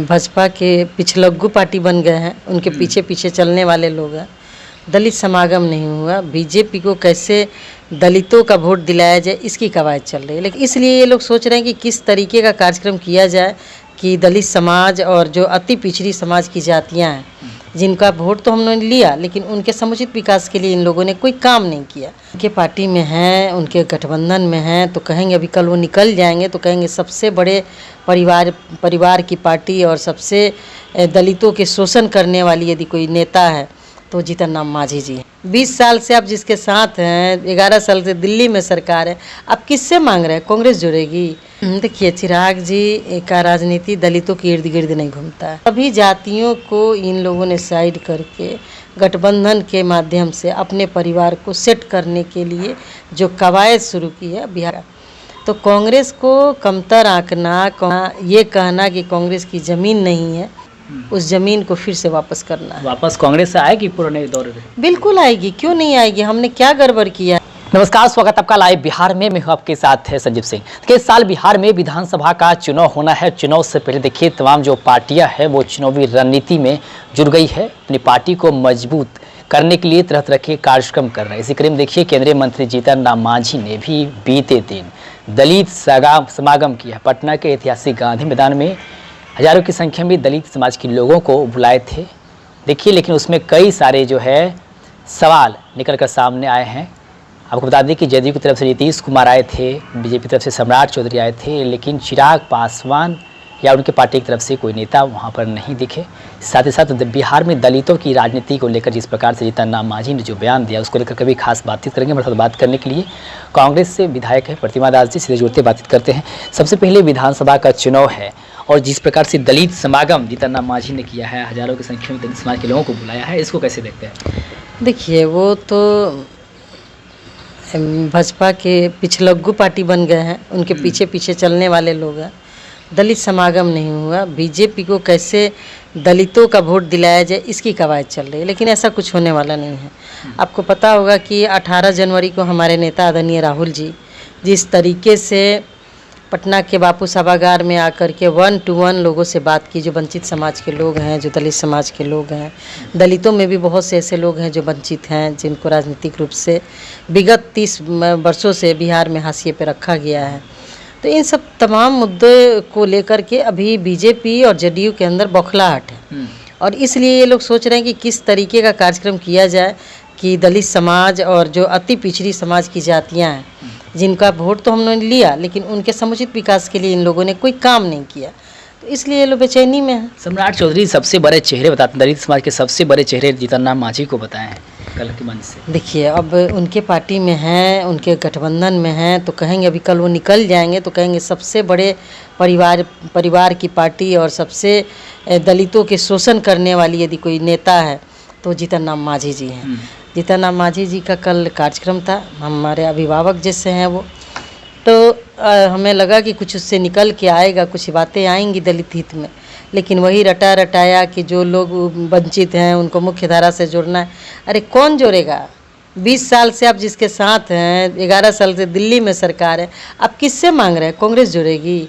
भाजपा के पिछलग्गू पार्टी बन गए हैं, उनके पीछे पीछे चलने वाले लोग हैं। दलित समागम नहीं हुआ, बीजेपी को कैसे दलितों का वोट दिलाया जाए इसकी कवायद चल रही है। लेकिन इसलिए ये लोग सोच रहे हैं कि किस तरीके का कार्यक्रम किया जाए कि दलित समाज और जो अति पिछड़ी समाज की जातियां हैं, जिनका वोट तो हमने लिया लेकिन उनके समुचित विकास के लिए इन लोगों ने कोई काम नहीं किया। उनके पार्टी में हैं, उनके गठबंधन में हैं, तो कहेंगे अभी कल वो निकल जाएंगे तो कहेंगे सबसे बड़े परिवार की पार्टी और सबसे दलितों के शोषण करने वाली यदि कोई नेता है तो जीतन राम मांझी जी हैं। 20 साल से आप जिसके साथ हैं, 11 साल से दिल्ली में सरकार है, आप किससे मांग रहे हैं? कांग्रेस जुड़ेगी? देखिए, चिराग जी का राजनीति दलितों के इर्द गिर्द नहीं घूमता है। सभी जातियों को इन लोगों ने साइड करके गठबंधन के माध्यम से अपने परिवार को सेट करने के लिए जो कवायद शुरू की है बिहार, तो कांग्रेस को कमतर आंकना, ये कहना कि कांग्रेस की ज़मीन नहीं है, उस ज़मीन को फिर से वापस करना है। वापस कांग्रेस से आएगी पुराने दौर में? बिल्कुल आएगी, क्यों नहीं आएगी? हमने क्या गड़बड़ किया? नमस्कार, स्वागत आपका लाइव बिहार में। मैं हूं आपके साथ है संजीव सिंह। इस साल बिहार में विधानसभा का चुनाव होना है। चुनाव से पहले देखिए तमाम जो पार्टियां हैं वो चुनावी रणनीति में जुड़ गई है। अपनी पार्टी को मजबूत करने के लिए तरह तरह के कार्यक्रम कर रहे हैं। इसी क्रम में देखिए केंद्रीय मंत्री जीतन राम मांझी ने भी बीते दिन दलित समागम किया। पटना के ऐतिहासिक गांधी मैदान में हजारों की संख्या में दलित समाज के लोगों को बुलाए थे। देखिए, लेकिन उसमें कई सारे जो है सवाल निकल कर सामने आए हैं। आपको बता दें कि जदयू की तरफ से नीतीश कुमार आए थे, बीजेपी की तरफ से सम्राट चौधरी आए थे, लेकिन चिराग पासवान या उनके पार्टी की तरफ से कोई नेता वहां पर नहीं दिखे। साथ ही साथ बिहार में दलितों की राजनीति को लेकर जिस प्रकार से जीतन राम मांझी ने जो बयान दिया उसको लेकर कभी खास बातचीत करेंगे। हमारे साथ बात करने के लिए कांग्रेस से विधायक है प्रतिमा दास जी, सीधे जुड़ते बातचीत करते हैं। सबसे पहले विधानसभा का चुनाव है और जिस प्रकार से दलित समागम जीतन राम मांझी ने किया है, हजारों की संख्या में दलित समाज के लोगों को बुलाया है, इसको कैसे देखते हैं? देखिए, वो तो भाजपा के पिछलग्गू पार्टी बन गए हैं, उनके पीछे पीछे चलने वाले लोग हैं। दलित समागम नहीं हुआ, बीजेपी को कैसे दलितों का वोट दिलाया जाए इसकी कवायद चल रही है। लेकिन ऐसा कुछ होने वाला नहीं है। आपको पता होगा कि 18 जनवरी को हमारे नेता आदरणीय राहुल जी जिस तरीके से पटना के बापू सभागार में आकर के 1 to 1 लोगों से बात की, जो वंचित समाज के लोग हैं, जो दलित समाज के लोग हैं, दलितों में भी बहुत से ऐसे लोग हैं जो वंचित हैं, जिनको राजनीतिक रूप से विगत 30 वर्षों से बिहार में हाशिए पे रखा गया है। तो इन सब तमाम मुद्दों को लेकर के अभी बीजेपी और जदयू के अंदर बौखलाहट है और इसलिए ये लोग सोच रहे हैं कि किस तरीके का कार्यक्रम किया जाए कि दलित समाज और जो अति पिछड़ी समाज की जातियां हैं, जिनका वोट तो हमने लिया लेकिन उनके समुचित विकास के लिए इन लोगों ने कोई काम नहीं किया, तो इसलिए ये लोग बेचैनी में हैं। सम्राट चौधरी सबसे बड़े चेहरे बताते हैं, दलित समाज के सबसे बड़े चेहरे जीतन राम मांझी को बताए हैं कल के मंच से। देखिए, अब उनके पार्टी में हैं, उनके गठबंधन में हैं, तो कहेंगे अभी कल वो निकल जाएंगे तो कहेंगे सबसे बड़े परिवार की पार्टी और सबसे दलितों के शोषण करने वाली यदि कोई नेता है तो जीतन राम मांझी जी हैं। जीतन राम मांझी जी का कल कार्यक्रम था, हमारे अभिभावक जैसे हैं वो, तो हमें लगा कि कुछ उससे निकल के आएगा, कुछ बातें आएंगी दलित हित में, लेकिन वही रटाया कि जो लोग वंचित हैं उनको मुख्य धारा से जोड़ना है। अरे कौन जोड़ेगा? 20 साल से आप जिसके साथ हैं, 11 साल से दिल्ली में सरकार है, आप किससे मांग रहे हैं? कांग्रेस जुड़ेगी?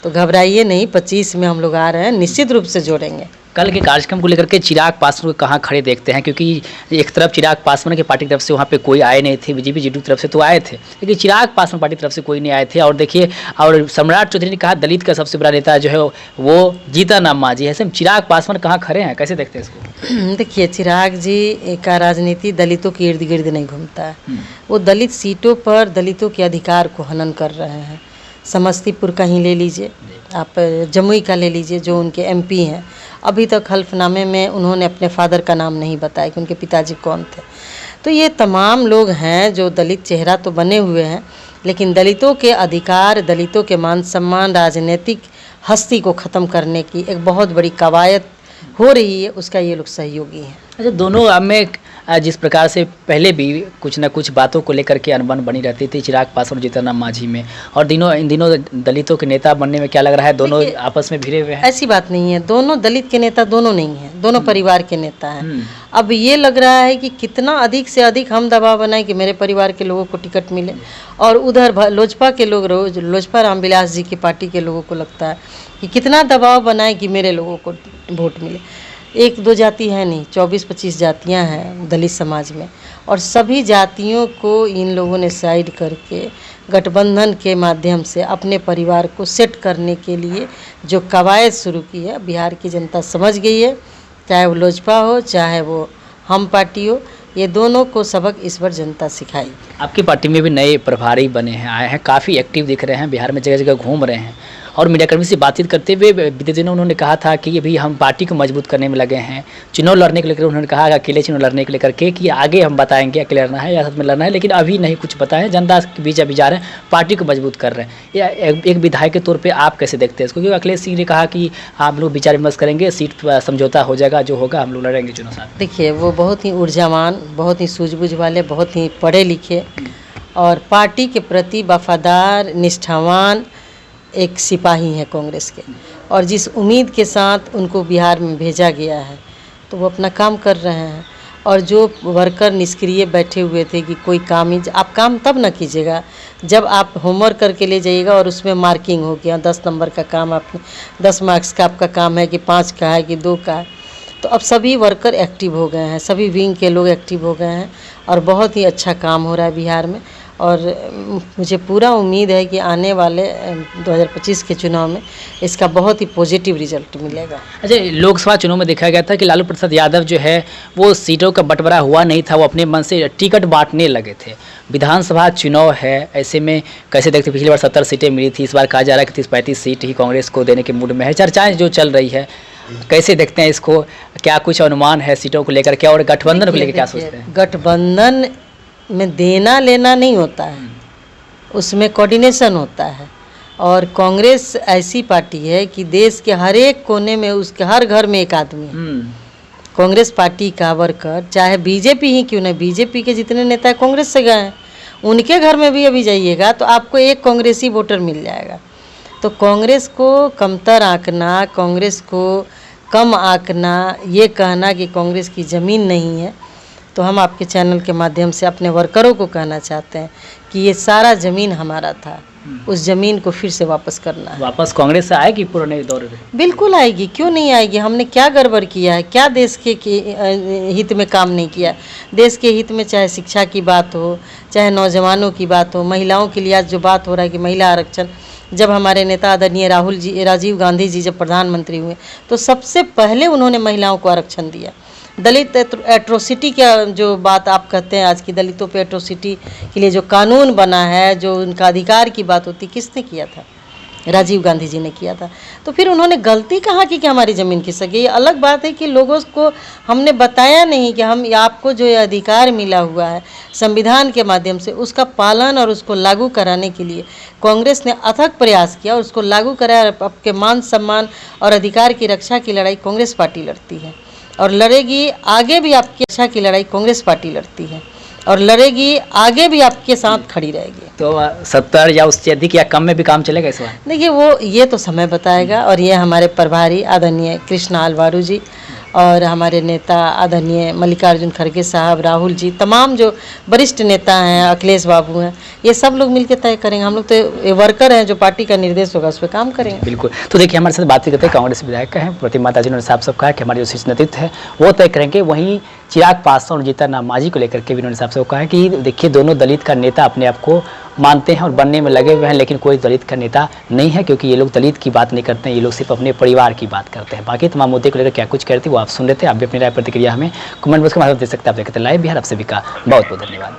तो घबराइए नहीं, 25 में हम लोग आ रहे हैं, निश्चित रूप से जोड़ेंगे। कल के कार्यक्रम को लेकर के चिराग पासवान को कहाँ खड़े देखते हैं? क्योंकि एक तरफ चिराग पासवान की पार्टी की तरफ से वहाँ पे कोई आए नहीं थे, बीजेपी जेडीयू की तरफ से तो आए थे, लेकिन चिराग पासवान पार्टी की तरफ से कोई नहीं आए थे। और देखिए, और सम्राट चौधरी ने कहा दलित का सबसे बड़ा नेता जो है वो जीतन राम मांझी है। ऐसे चिराग पासवान कहाँ खड़े हैं, कैसे देखते हैं इसको? देखिए, चिराग जी का राजनीति दलितों के इर्द गिर्द नहीं घूमता है। वो दलित सीटों पर दलितों के अधिकार को हनन कर रहे हैं। समस्तीपुर का ही ले लीजिए, आप जमुई का ले लीजिए, जो उनके एमपी हैं, अभी तक हल्फनामे में उन्होंने अपने फादर का नाम नहीं बताया कि उनके पिताजी कौन थे। तो ये तमाम लोग हैं जो दलित चेहरा तो बने हुए हैं, लेकिन दलितों के अधिकार, दलितों के मान सम्मान, राजनीतिक हस्ती को ख़त्म करने की एक बहुत बड़ी कवायद हो रही है, उसका ये लोग सहयोगी हैं। अच्छा, दोनों अब में जिस प्रकार से पहले भी कुछ न कुछ बातों को लेकर के अनबन बनी रहती थी चिराग पासवान और जीतन राम मांझी में, और इन दिनों दलितों के नेता बनने में क्या लग रहा है दोनों आपस में भिड़े हुए हैं? ऐसी बात नहीं है, दोनों दलित के नेता दोनों नहीं हैं, हैं, दोनों परिवार के नेता हैं। अब ये लग रहा है कि कितना अधिक से अधिक हम दबाव बनाएं कि मेरे परिवार के लोगों को टिकट मिले, और उधर लोजपा के लोग, लोजपा रामविलास जी की पार्टी के लोगों को लगता है कि कितना दबाव बनाएं कि मेरे लोगों को वोट मिले। एक दो जाति है नहीं, 24-25 जातियां हैं दलित समाज में, और सभी जातियों को इन लोगों ने साइड करके गठबंधन के माध्यम से अपने परिवार को सेट करने के लिए जो कवायद शुरू की है, बिहार की जनता समझ गई है। चाहे वो लोजपा हो, चाहे वो हम पार्टी हो, ये दोनों को सबक इस बार जनता सिखाई। आपकी पार्टी में भी नए प्रभारी बने हैं, आए हैं, काफ़ी एक्टिव दिख रहे हैं, बिहार में जगह जगह घूम रहे हैं, और मीडियाकर्मी से बातचीत करते हुए बीते दिनों उन्होंने कहा था कि अभी हम पार्टी को मजबूत करने में लगे हैं, चुनाव लड़ने को लेकर उन्होंने कहा अकेले चुनाव लड़ने को लेकर के कि आगे हम बताएंगे अकेले लड़ना है या साथ में लड़ना है, लेकिन अभी नहीं कुछ पता है, जनता के बीच अभी जा रहे हैं, पार्टी को मजबूत कर रहे हैं। या एक विधायक के तौर पर आप कैसे देखते हैं इसको? क्योंकि अखिलेश सिंह ने कहा कि आप लोग विचार विमर्श करेंगे, सीट समझौता हो जाएगा, जो होगा हम लोग लड़ेंगे चुनाव साथ। देखिए, वो बहुत ही ऊर्जावान, बहुत ही सूझबूझ वाले, बहुत ही पढ़े लिखे और पार्टी के प्रति वफादार, निष्ठावान एक सिपाही हैं कांग्रेस के, और जिस उम्मीद के साथ उनको बिहार में भेजा गया है तो वो अपना काम कर रहे हैं। और जो वर्कर निष्क्रिय बैठे हुए थे कि कोई काम ही, आप काम तब ना कीजिएगा जब आप होमवर्क करके ले जाइएगा और उसमें मार्किंग हो गया, 10 नंबर का काम, आपने 10 मार्क्स का आपका काम है कि 5 का है कि 2 का है। तो अब सभी वर्कर एक्टिव हो गए हैं, सभी विंग के लोग एक्टिव हो गए हैं, और बहुत ही अच्छा काम हो रहा है बिहार में। और मुझे पूरा उम्मीद है कि आने वाले 2025 के चुनाव में इसका बहुत ही पॉजिटिव रिजल्ट मिलेगा। अच्छा, लोकसभा चुनाव में देखा गया था कि लालू प्रसाद यादव जो है वो सीटों का बंटवारा हुआ नहीं था, वो अपने मन से टिकट बांटने लगे थे। विधानसभा चुनाव है, ऐसे में कैसे देखते? पिछली बार 70 सीटें मिली थी, इस बार कहा जा रहा है कि 30-35 सीट ही कांग्रेस को देने के मूड में है। चर्चाएँ जो चल रही है, कैसे देखते हैं इसको? क्या कुछ अनुमान है सीटों को लेकर क्या, और गठबंधन को लेकर क्या सोचते हैं? गठबंधन में देना लेना नहीं होता है, उसमें कोऑर्डिनेशन होता है। और कांग्रेस ऐसी पार्टी है कि देश के हर एक कोने में, उसके हर घर में एक आदमी है। कांग्रेस पार्टी का वर्कर, चाहे बीजेपी ही क्यों नहीं, बीजेपी के जितने नेता कांग्रेस से गए हैं, उनके घर में भी अभी जाइएगा तो आपको एक कांग्रेसी वोटर मिल जाएगा। तो कांग्रेस को कमतर आंकना, कांग्रेस को कम आंकना, ये कहना कि कांग्रेस की ज़मीन नहीं है, तो हम आपके चैनल के माध्यम से अपने वर्करों को कहना चाहते हैं कि ये सारा ज़मीन हमारा था, उस ज़मीन को फिर से वापस करना है। वापस कांग्रेस से आएगी पुराने दौर में? बिल्कुल आएगी, क्यों नहीं आएगी? हमने क्या गड़बड़ किया है, क्या देश के हित में काम नहीं किया? देश के हित में चाहे शिक्षा की बात हो, चाहे नौजवानों की बात हो, महिलाओं के लिए आज जो बात हो रहा है कि महिला आरक्षण, जब हमारे नेता आदरणीय राजीव गांधी जी जब प्रधानमंत्री हुए तो सबसे पहले उन्होंने महिलाओं को आरक्षण दिया। दलित एट्रोसिटी का जो बात आप कहते हैं, आज की दलितों पे एट्रोसिटी के लिए जो कानून बना है, जो उनका अधिकार की बात होती, किसने किया था? राजीव गांधी जी ने किया था। तो फिर उन्होंने गलती कहाँ की कि हमारी ज़मीन खिसक गई? ये अलग बात है कि लोगों को हमने बताया नहीं कि हम आपको जो ये अधिकार मिला हुआ है संविधान के माध्यम से, उसका पालन और उसको लागू कराने के लिए कांग्रेस ने अथक प्रयास किया और उसको लागू कराया। आपके मान सम्मान और अधिकार की रक्षा की लड़ाई कांग्रेस पार्टी लड़ती है और लड़ेगी आगे भी। आपकी रक्षा की लड़ाई कांग्रेस पार्टी लड़ती है और लड़ेगी आगे भी, आपके साथ खड़ी रहेगी। तो 70 या उससे अधिक या कम में भी काम चलेगा इस बार? देखिए, वो ये तो समय बताएगा। और ये हमारे प्रभारी आदरणीय कृष्णा अलवारू जी और हमारे नेता आदरणीय मल्लिकार्जुन खड़गे साहब, राहुल जी, तमाम जो वरिष्ठ नेता हैं, अखिलेश बाबू हैं, ये सब लोग मिलकर तय करेंगे। हम लोग तो वर्कर हैं, जो पार्टी का निर्देश होगा उस पर काम करेंगे। बिल्कुल। तो देखिए, हमारे साथ बातचीत करते हैं कांग्रेस विधायक हैं प्रतिमा माता जी ने साफ साफ कहा कि हमारे जो शीर्ष नेतृत्व है वो तय करेंगे। वहीं चिराग पासवान और जीतन राम मांझी को लेकर के भी उन्होंने साफ साफ कहा कि देखिए, दोनों दलित का नेता अपने आप को मानते हैं और बनने में लगे हुए हैं, लेकिन कोई दलित का नेता नहीं है, क्योंकि ये लोग दलित की बात नहीं करते हैं, ये लोग सिर्फ अपने परिवार की बात करते हैं। बाकी तमाम मुद्दे को लेकर क्या कुछ कहते हैं वो आप सुन लेते हैं। आप भी अपनी राय प्रतिक्रिया हमें कमेंट बॉक्स के माध्यम से दे सकते हैं। आप देखते हैं लाइव बिहार। आप सभी का बहुत बहुत धन्यवाद।